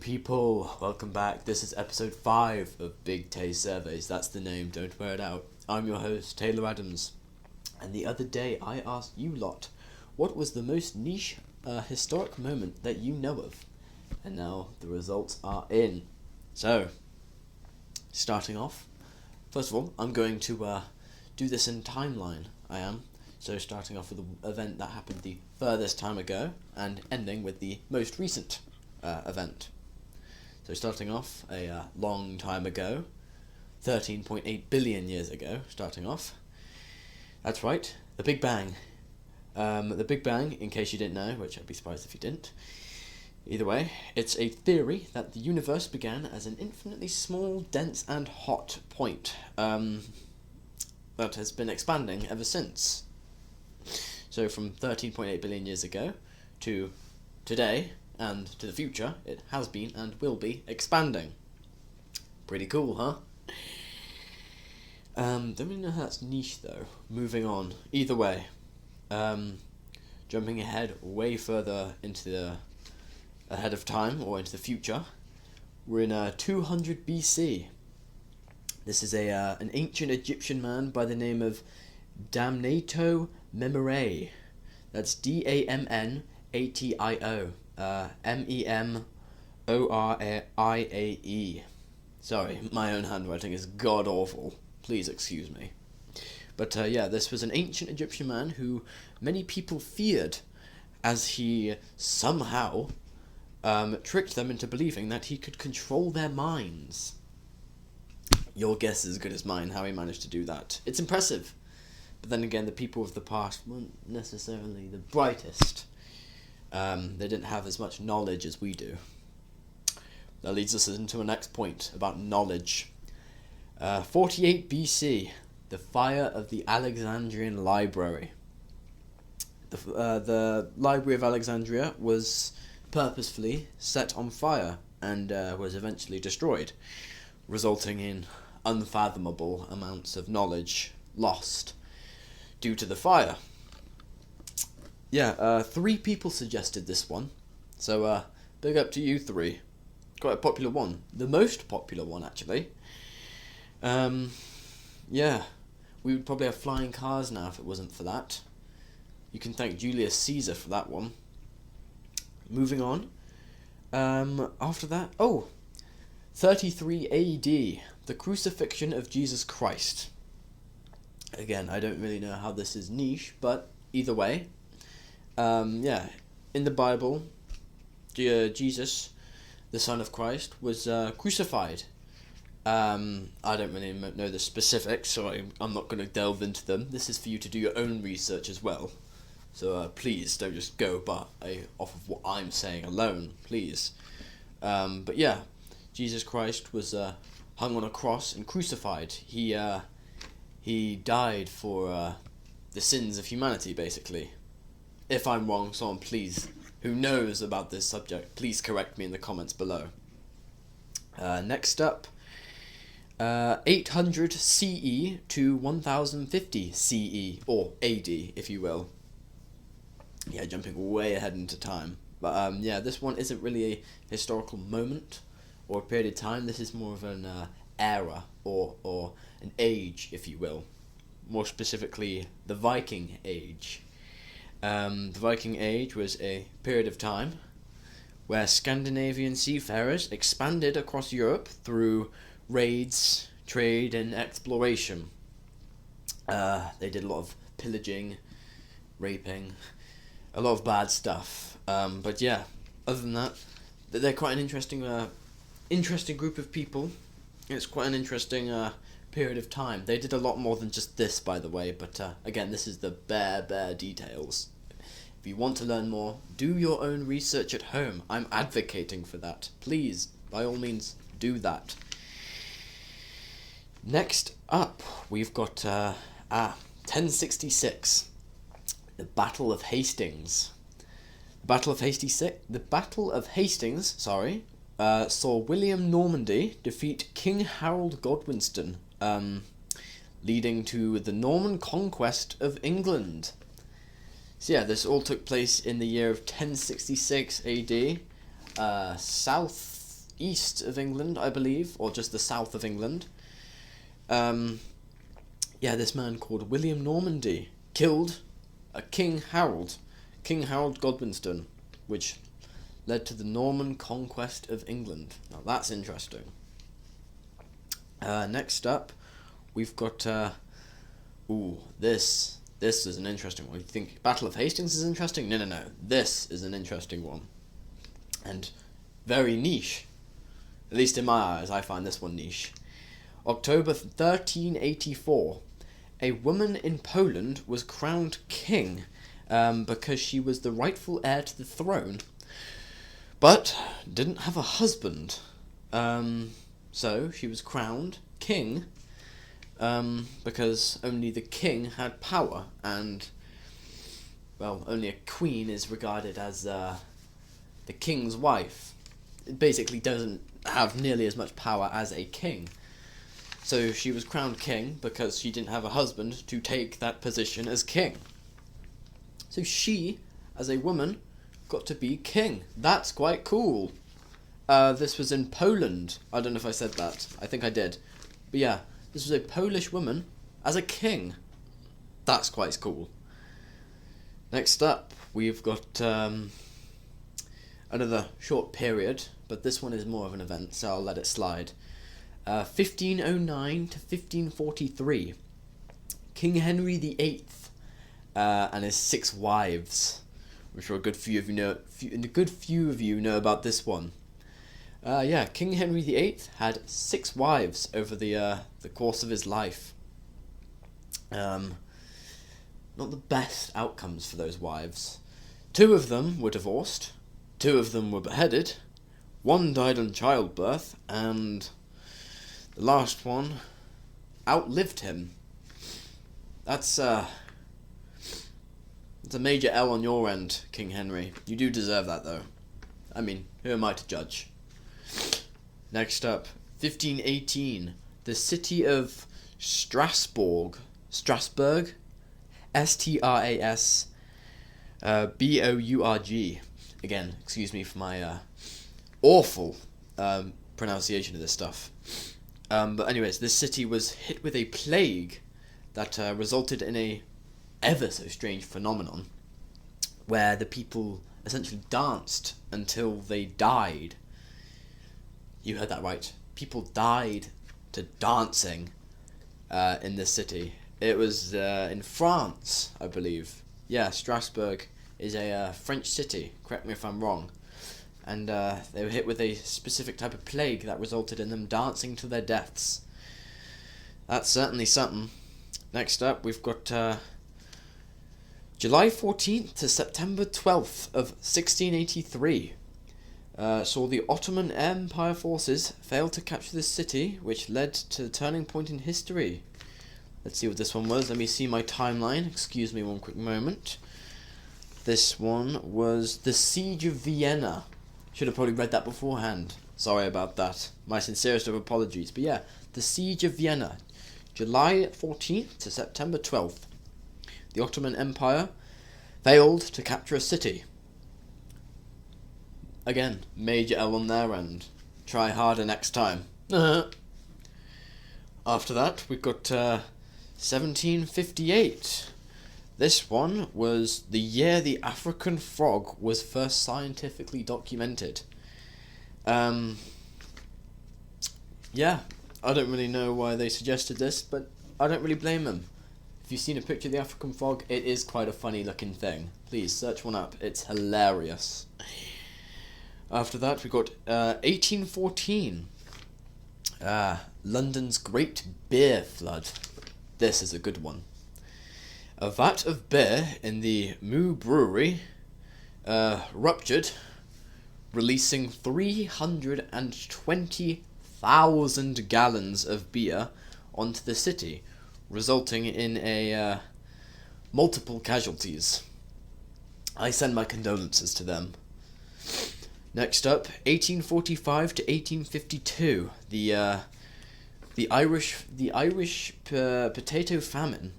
people, welcome back. This is episode 5 of Big Tay Surveys. That's the name, don't wear it out. I'm your host, Taylor Adams. And the other day I asked you lot, what was the most niche historic moment that you know of? And now the results are in. So, starting off, first of all, I'm going to do this in timeline, I am. So starting off with the event that happened the furthest time ago, and ending with the most recent event. So starting off a long time ago, 13.8 billion years ago, starting off. That's right, the Big Bang. The Big Bang, in case you didn't know, which I'd be surprised if you didn't. Either way, it's a theory that the universe began as an infinitely small, dense and hot point that has been expanding ever since. So from 13.8 billion years ago to today and to the future, it has been and will be expanding. Pretty cool, huh? Don't really know how that's niche though. Moving on. Either way, jumping ahead way further into the ahead of time or into the future, we're in 200 BC. This is an ancient Egyptian man by the name of Damnato Memorae. That's Damnatio. Memoriae. Sorry, my own handwriting is god awful. Please excuse me. But this was an ancient Egyptian man who many people feared, as he somehow tricked them into believing that he could control their minds. Your guess is as good as mine how he managed to do that. It's impressive. But then again, the people of the past weren't necessarily the brightest. They didn't have as much knowledge as we do. That leads us into our next point about knowledge. 48 BC, the fire of the Alexandrian Library. The Library of Alexandria was purposefully set on fire and was eventually destroyed, resulting in unfathomable amounts of knowledge lost due to the fire. 3 people suggested this one, so big up to you 3. Quite a popular one, the most popular one actually. We would probably have flying cars now if it wasn't for that. You can thank Julius Caesar for that one. Moving on, after that, 33 AD, the crucifixion of Jesus Christ. Again, I don't really know how this is niche, but either way, in the Bible, Jesus, the Son of Christ, was crucified. I don't really know the specifics, so I'm not going to delve into them. This is for you to do your own research as well. So please don't just go off of what I'm saying alone, please. Jesus Christ was hung on a cross and crucified. He died for the sins of humanity, basically. If I'm wrong, someone please, who knows about this subject, please correct me in the comments below. Next up, 800 CE to 1050 CE, or AD, if you will. Yeah, jumping way ahead into time. But this one isn't really a historical moment or a period of time. This is more of an era or an age, if you will. More specifically, the Viking Age. The Viking Age was a period of time where Scandinavian seafarers expanded across Europe through raids, trade, and exploration. They did a lot of pillaging, raping, a lot of bad stuff. Other than that, they're quite an interesting group of people. It's quite an interesting period of time. They did a lot more than just this, by the way, but again, this is the bare details. If you want to learn more, do your own research at home. I'm advocating for that. Please, by all means, do that. Next up, we've got 1066, the Battle of Hastings. The Battle of Hastings, saw William Normandy defeat King Harold Godwinson, leading to the Norman conquest of England. So this all took place in the year of 1066 AD, south east of England, I believe, or just the south of England. This man called William Normandy killed a King Harold Godwinson, which led to the Norman conquest of England. Now that's interesting. Next up, we've got this is an interesting one. You think Battle of Hastings is interesting? No. This is an interesting one, and very niche. At least in my eyes, I find this one niche. October 1384, a woman in Poland was crowned king because she was the rightful heir to the throne, but didn't have a husband. So she was crowned king because only the king had power, and, well, only a queen is regarded as the king's wife. It basically doesn't have nearly as much power as a king. So she was crowned king because she didn't have a husband to take that position as king. So she, as a woman, got to be king. That's quite cool. This was in Poland. I don't know if I said that. I think I did. But yeah, this was a Polish woman as a king. That's quite cool. Next up, we've got another short period, but this one is more of an event, so I'll let it slide. 1509 to 1543. King Henry VIII and his 6 wives. I'm sure a good few of you know about this one. King Henry VIII had 6 wives over the course of his life. Not the best outcomes for those wives. 2 of them were divorced, 2 of them were beheaded, 1 died in childbirth, and the last one outlived him. That's a major L on your end, King Henry. You do deserve that, though. I mean, who am I to judge? Next up, 1518. The city of Strasbourg, Strasbourg, Again, excuse me for my awful pronunciation of this stuff. But anyways, this city was hit with a plague that resulted in a ever so strange phenomenon where the people essentially danced until they died. You heard that right. People died to dancing in this city. It was in France, I believe. Yeah, Strasbourg is a French city. Correct me if I'm wrong. And they were hit with a specific type of plague that resulted in them dancing to their deaths. That's certainly something. Next up, we've got July 14th to September 12th of 1683. Saw the Ottoman Empire forces fail to capture this city, which led to the turning point in history. Let's see what this one was. Let me see my timeline. Excuse me one quick moment. This one was the Siege of Vienna. Should have probably read that beforehand. Sorry about that. My sincerest of apologies. But yeah, the Siege of Vienna, July 14th to September 12th. The Ottoman Empire failed to capture a city. Again, major L on their end. Try harder next time. After that, we've got 1758. This one was the year the African frog was first scientifically documented. Yeah, I don't really know why they suggested this, but I don't really blame them. If you've seen a picture of the African frog, it is quite a funny looking thing. Please, search one up. It's hilarious. After that, we got 1814. London's Great Beer Flood. This is a good one. A vat of beer in the Moo Brewery ruptured, releasing 320,000 gallons of beer onto the city, resulting in multiple casualties. I send my condolences to them. Next up, 1845 to 1852, the Irish potato famine.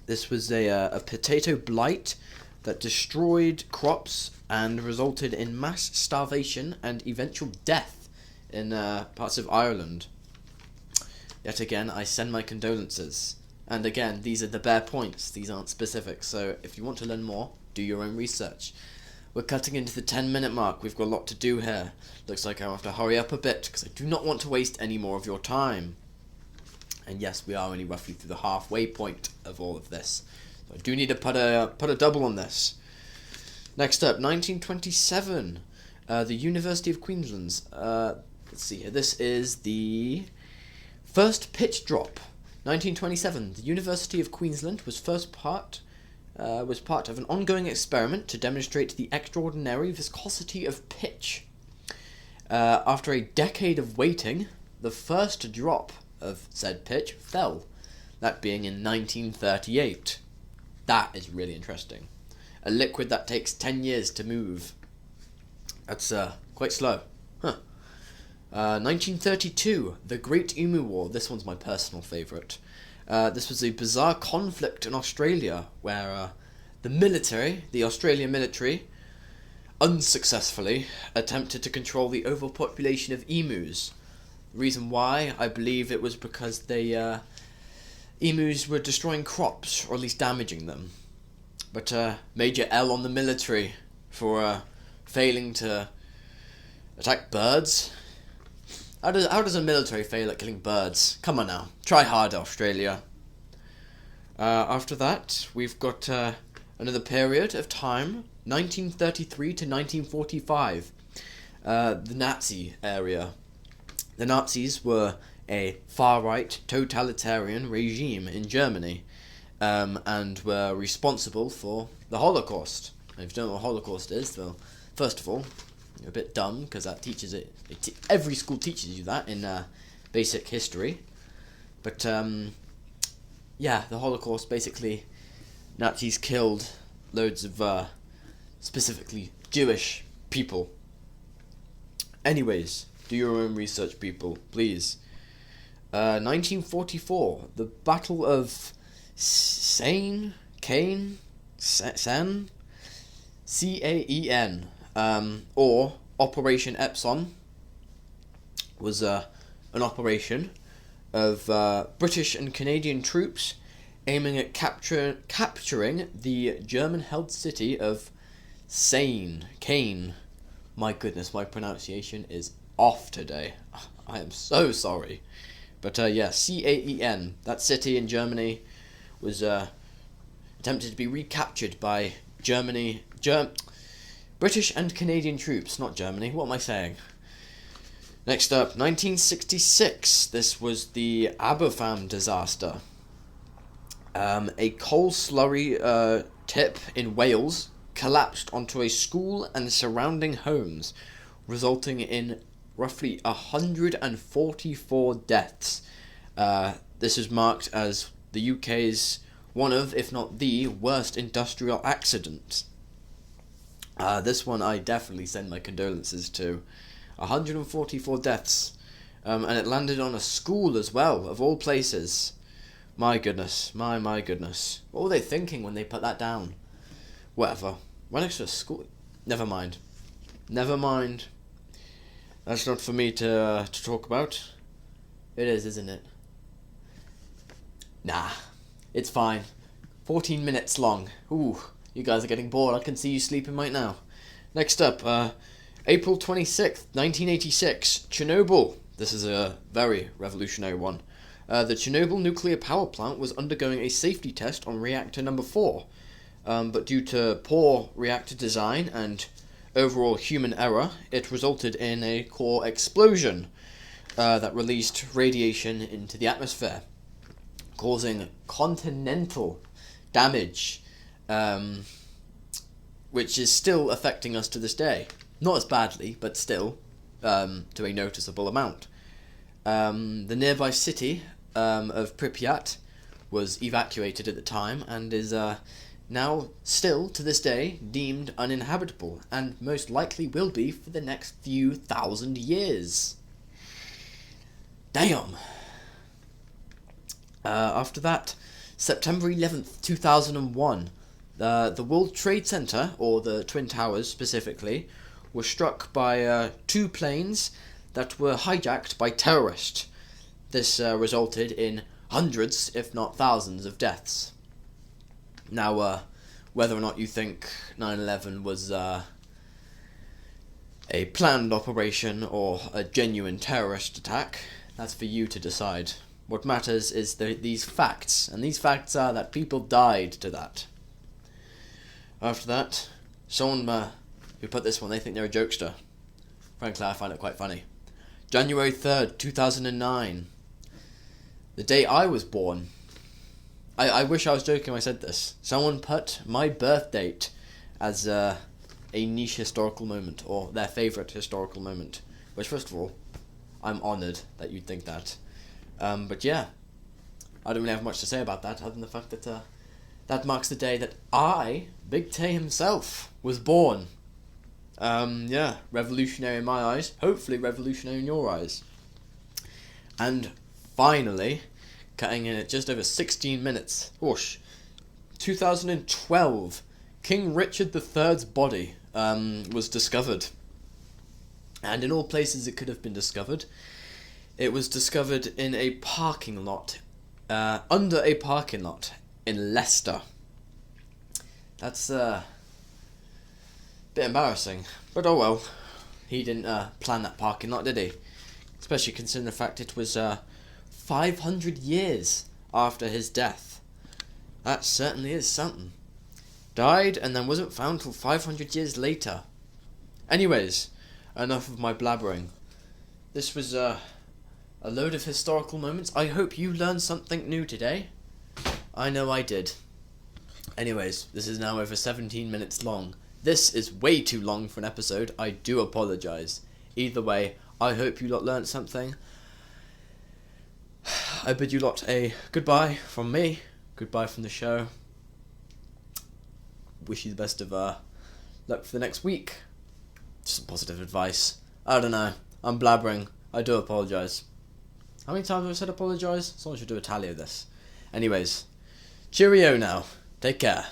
This was a potato blight that destroyed crops and resulted in mass starvation and eventual death in parts of Ireland. Yet again, I send my condolences. And again, these are the bare points, these aren't specifics, so if you want to learn more, do your own research. We're cutting into the 10-minute mark, we've got a lot to do here. Looks like I'll have to hurry up a bit, because I do not want to waste any more of your time. And yes, we are only roughly through the halfway point of all of this. So I do need to put a double on this. Next up, 1927, the University of Queensland's, let's see here, this is the first pitch drop. 1927, the University of Queensland was part of an ongoing experiment to demonstrate the extraordinary viscosity of pitch. After a decade of waiting, the first drop of said pitch fell, that being in 1938. That is really interesting. A liquid that takes 10 years to move. That's quite slow. 1932, the Great Emu War. This one's my personal favourite. This was a bizarre conflict in Australia where the Australian military, unsuccessfully attempted to control the overpopulation of emus. The reason why, I believe it was because emus were destroying crops, or at least damaging them. But major L on the military for failing to attack birds. How does a military fail at killing birds? Come on now, try harder, Australia. After that, we've got another period of time, 1933 to 1945. The Nazi area. The Nazis were a far-right totalitarian regime in Germany, and were responsible for the Holocaust. And if you don't know what Holocaust is, well, first of all, you're a bit dumb, because that teaches it. Every school teaches you that in basic history. But yeah, the Holocaust, basically, Nazis killed loads of specifically Jewish people. Anyways, do your own research, people, please. 1944, the Battle of Caen, C-A-E-N, or Operation Epsom, was an operation of British and Canadian troops aiming at capturing the German-held city of Caen. My goodness, my pronunciation is off today. I am so sorry. But yeah, C-A-E-N, that city in Germany, was attempted to be recaptured by British and Canadian troops, not Germany. What am I saying? Next up, 1966. This was the Aberfan disaster. A coal slurry tip in Wales collapsed onto a school and surrounding homes, resulting in roughly 144 deaths. This is marked as the UK's one of, if not the, worst industrial accidents. This one I definitely send my condolences to. 144 deaths. And it landed on a school as well, of all places. My goodness, my goodness. What were they thinking when they put that down? Whatever. Right next to a school. Never mind. That's not for me to talk about. It is, isn't it? Nah, it's fine. 14 minutes long. Ooh, you guys are getting bored. I can see you sleeping right now. Next up, April 26th, 1986, Chernobyl. This is a very revolutionary one. The Chernobyl nuclear power plant was undergoing a safety test on reactor number 4. But due to poor reactor design and overall human error, it resulted in a core explosion that released radiation into the atmosphere, causing continental damage, which is still affecting us to this day. Not as badly, but still to a noticeable amount. The nearby city of Pripyat was evacuated at the time and is now still to this day deemed uninhabitable, and most likely will be for the next few thousand years. Damn. After that, September 11th, 2001, The World Trade Center, or the Twin Towers specifically, were struck by two planes that were hijacked by terrorists. This resulted in hundreds, if not thousands, of deaths. Now, whether or not you think 9/11 was a planned operation or a genuine terrorist attack, that's for you to decide. What matters is these facts, and these facts are that people died to that. After that, someone who put this one, they think they're a jokester. Frankly, I find it quite funny. January 3rd, 2009. The day I was born. I wish I was joking when I said this. Someone put my birth date as a niche historical moment, or their favourite historical moment. Which, first of all, I'm honoured that you'd think that. But yeah, I don't really have much to say about that, other than the fact that that marks the day that I, Big Tay himself, was born. Yeah, revolutionary in my eyes, hopefully revolutionary in your eyes. And finally, cutting in at just over 16 minutes, whoosh, 2012, King Richard III's body was discovered. And in all places it could have been discovered, it was discovered in a parking lot, under a parking lot in Leicester. That's a bit embarrassing, but oh well. He didn't plan that parking lot, did he? Especially considering the fact it was 500 years after his death. That certainly is something. Died and then wasn't found till 500 years later. Anyways, enough of my blabbering. This was a load of historical moments. I hope you learned something new today. I know I did. Anyways, this is now over 17 minutes long. This is way too long for an episode. I do apologise. Either way, I hope you lot learned something. I bid you lot a goodbye from me. Goodbye from the show. Wish you the best of luck for the next week. Just some positive advice. I don't know. I'm blabbering. I do apologise. How many times have I said apologise? Someone should do a tally of this. Anyways, cheerio now. Take care.